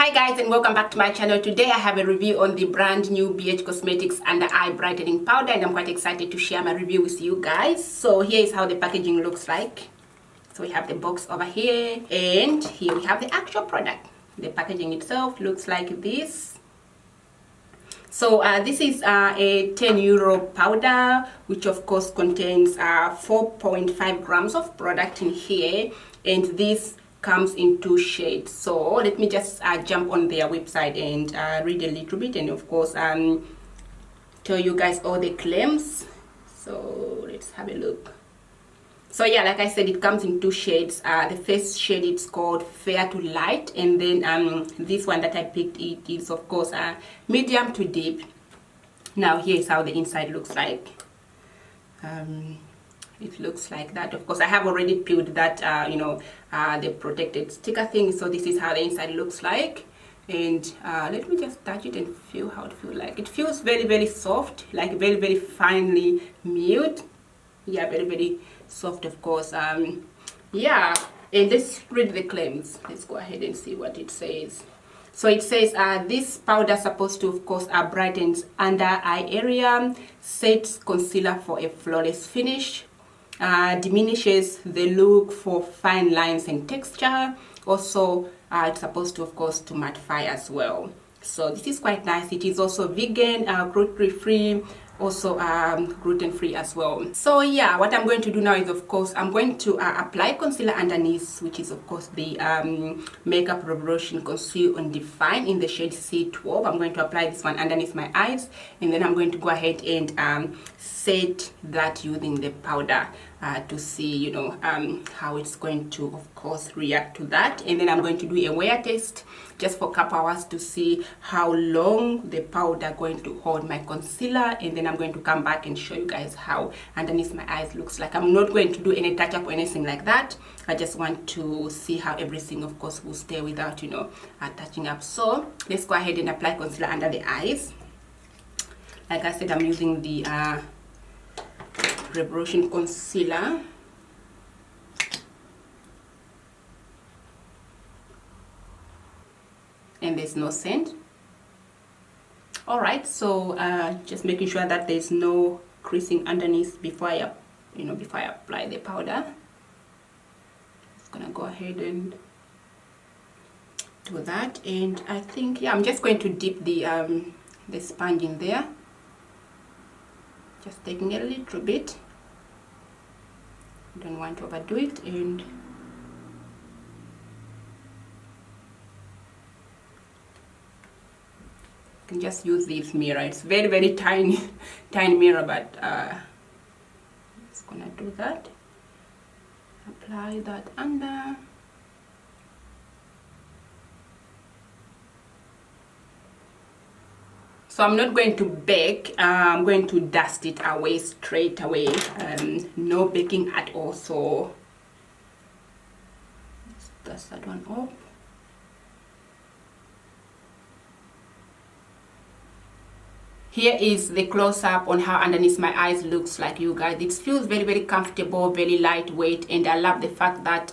Hi guys, and welcome back to my channel. Today I have a review on the brand new BH Cosmetics Under Eye Brightening Powder, and I'm quite excited to share my review with you guys. So here is how the packaging looks like. So we have the box over here, and here we have the actual product. The packaging itself looks like this. So this is a 10 euro powder, which of course contains 4.5 grams of product in here, and this comes in 2 shades. So let me just jump on their website and read a little bit, and of course tell you guys all the claims. So let's have a look. So yeah, like I said, it comes in 2 shades. The first shade is called Fair to Light, and then this one that I picked, it is of course medium to deep. Now here's how the inside looks like. It looks like that. Of course, I have already peeled that the protected sticker thing, so this is how the inside looks like. And let me just touch it and feel how it feels like. It feels very, very soft, like very, very finely milled. Yeah, very, very soft, of course. Yeah, and let's read the claims. Let's go ahead and see what it says. So it says this powder supposed to, of course, brightens under eye area, sets concealer for a flawless finish, diminishes the look for fine lines and texture. Also, it's supposed to, of course, to mattify as well. So this is quite nice. It is also vegan, cruelty-free, also gluten-free as well. So yeah, what I'm going to do now is, of course, I'm going to apply concealer underneath, which is of course the Makeup Revolution Conceal and Define in the shade C12. I'm going to apply this one underneath my eyes, and then I'm going to go ahead and set that using the powder to see how it's going to, of course, react to that. And then I'm going to do a wear test just for a couple hours to see how long the powder going to hold my concealer, and then I'm going to come back and show you guys how underneath my eyes looks like. I'm not going to do any touch up or anything like that. I just want to see how everything, of course, will stay without touching up. So let's go ahead and apply concealer under the eyes. Like I said, I'm using the Revolution concealer. And there's no scent. All right, so just making sure that there's no creasing underneath before I apply the powder. Just gonna go ahead and do that, and I think, yeah, I'm just going to dip the sponge in there, just taking a little bit. Don't want to overdo it, and can just use this mirror. It's very, very tiny mirror, but just gonna do that. Apply that under. So I'm not going to bake. I'm going to dust it away straight away. No baking at all. So let's dust that one off. Here is the close-up on how underneath my eyes looks like, you guys. It feels very, very comfortable, very lightweight, and I love the fact that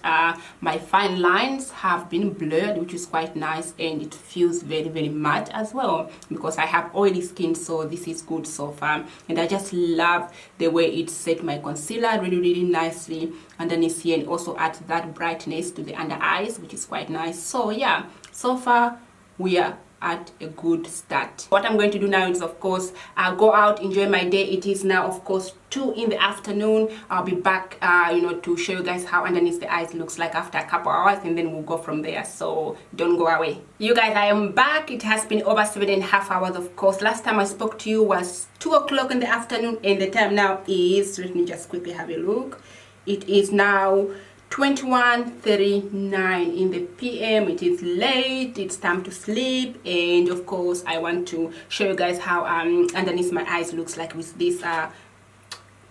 my fine lines have been blurred, which is quite nice, and it feels very, very matte as well, because I have oily skin, so this is good so far. And I just love the way it set my concealer really, really nicely underneath here, and also adds that brightness to the under eyes, which is quite nice. So yeah, so far we are at a good start. What I'm going to do now is, of course, go out, enjoy my day. It is now, of course, 2 in the afternoon. I'll be back to show you guys how underneath the eyes looks like after a couple hours, and then we'll go from there. So don't go away. You guys, I am back. It has been over 7.5 hours, of course. Last time I spoke to you was 2 o'clock in the afternoon, and the time now is, let me just quickly have a look. It is now 21:39 in the PM. It is late, it's time to sleep, and of course I want to show you guys how underneath my eyes looks like with this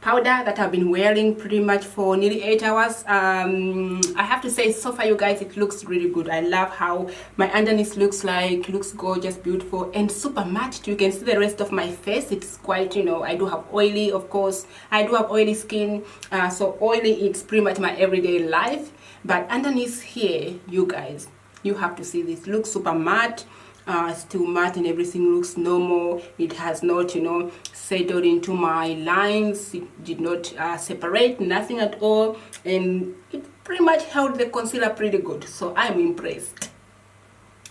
powder that I've been wearing pretty much for nearly 8 hours. I have to say, so far, you guys, it looks really good. I love how my underneath looks like. Looks gorgeous, beautiful, and super matte. You can see the rest of my face. It's quite, I do have oily, of course. I do have oily skin, so oily, it's pretty much my everyday life. But underneath here, you guys, You have to see this. Looks super matte. Still matte and everything looks normal. It has not, you know, settled into my lines. It did not separate, nothing at all, and it pretty much held the concealer pretty good, so I'm impressed.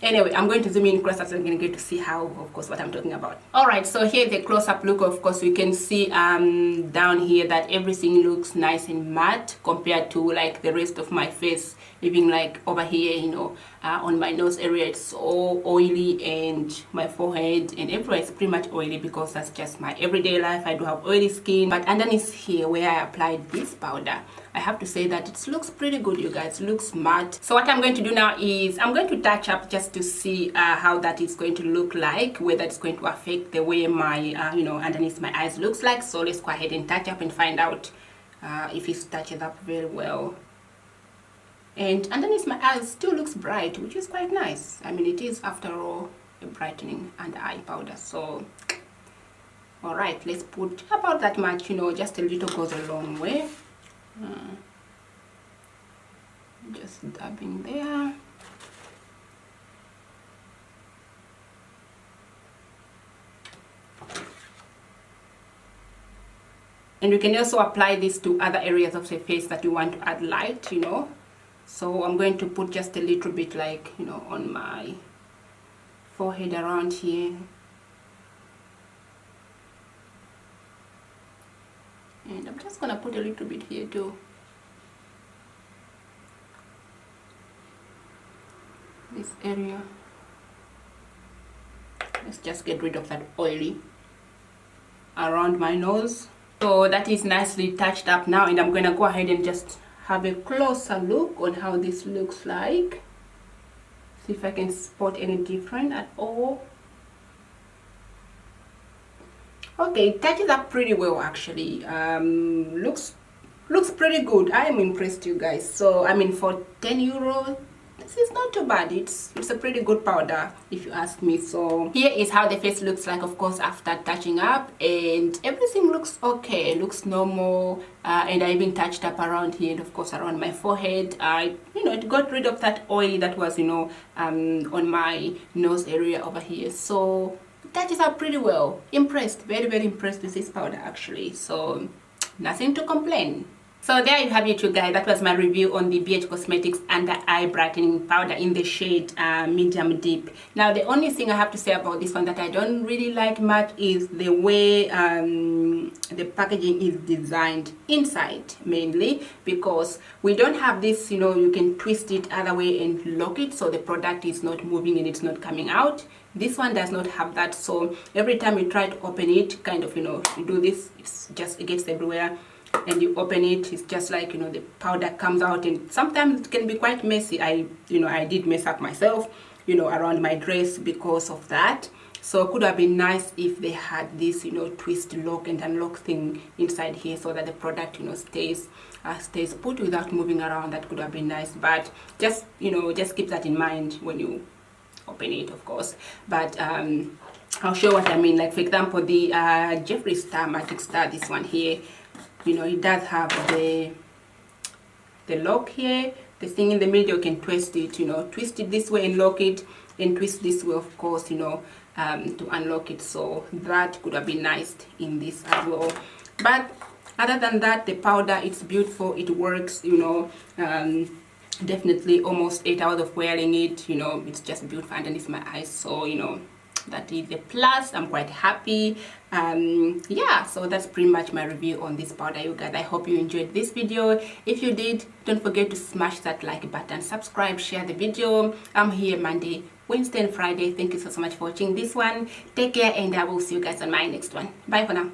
Anyway, I'm going to zoom in closer so you're going to get to see how, of course, what I'm talking about. Alright, so here's the close-up look. Of course, you can see down here that everything looks nice and matte compared to like the rest of my face. Even like over here, you know, on my nose area, it's all oily, and my forehead and everywhere is pretty much oily because that's just my everyday life. I do have oily skin. But underneath here where I applied this powder, I have to say that it looks pretty good, you guys. It looks matte. So what I'm going to do now is I'm going to touch up just to see how that is going to look like, whether it's going to affect the way my you know, underneath my eyes looks like. So let's go ahead and touch up and find out if it touches up very well. And underneath my eyes still looks bright, which is quite nice. I mean, it is after all a brightening under eye powder. So all right, let's put about that much, you know, just a little goes a long way. Just dabbing there. And you can also apply this to other areas of the face that you want to add light, you know. So I'm going to put just a little bit, like, you know, on my forehead around here. And I'm just going to put a little bit here too. This area. Let's just get rid of that oily around my nose. So that is nicely touched up now, and I'm going to go ahead and just have a closer look on how this looks like. See if I can spot any different at all. Okay, it touches up pretty well actually. Looks pretty good. I am impressed, you guys. So I mean, for 10 euros, this is not too bad. It's a pretty good powder if you ask me. So here is how the face looks like, of course, after touching up, and everything looks okay. It looks normal, and I even touched up around here and of course around my forehead. You know, it got rid of that oil that was, you know, on my nose area over here. So it touches up pretty well. Impressed, very impressed with this powder actually. So nothing to complain. So there you have it, you guys. That was my review on the BH Cosmetics Under Eye Brightening Powder in the shade Medium Deep. Now, the only thing I have to say about this one that I don't really like much is the way the packaging is designed inside, mainly because we don't have this, you know, you can twist it other way and lock it so the product is not moving and it's not coming out. This one does not have that, so every time you try to open it, kind of, you know, you do this, it gets everywhere. And you open it, it's just like, you know, the powder comes out, and sometimes it can be quite messy. I did mess up myself, you know, around my dress because of that. So it could have been nice if they had this, you know, twist, lock and unlock thing inside here so that the product, you know, stays put without moving around. That could have been nice, but just, you know, just keep that in mind when you open it, of course. But I'll show what I mean. Like, for example, the Jeffree Star Magic Star, this one here, you know, it does have the lock here, the thing in the middle. You can twist it, you know, twist it this way and lock it, and twist this way, of course, you know, to unlock it. So that could have been nice in this as well. But other than that, the powder, it's beautiful, it works, you know. Definitely almost 8 hours of wearing it, you know, it's just beautiful underneath my eyes. So, you know, that is a plus. I'm quite happy. Yeah, so that's pretty much my review on this powder, you guys. I hope you enjoyed this video. If you did, don't forget to smash that like button, subscribe, share the video. I'm here Monday, Wednesday and Friday. Thank you so much for watching this one. Take care, and I will see you guys on my next one. Bye for now.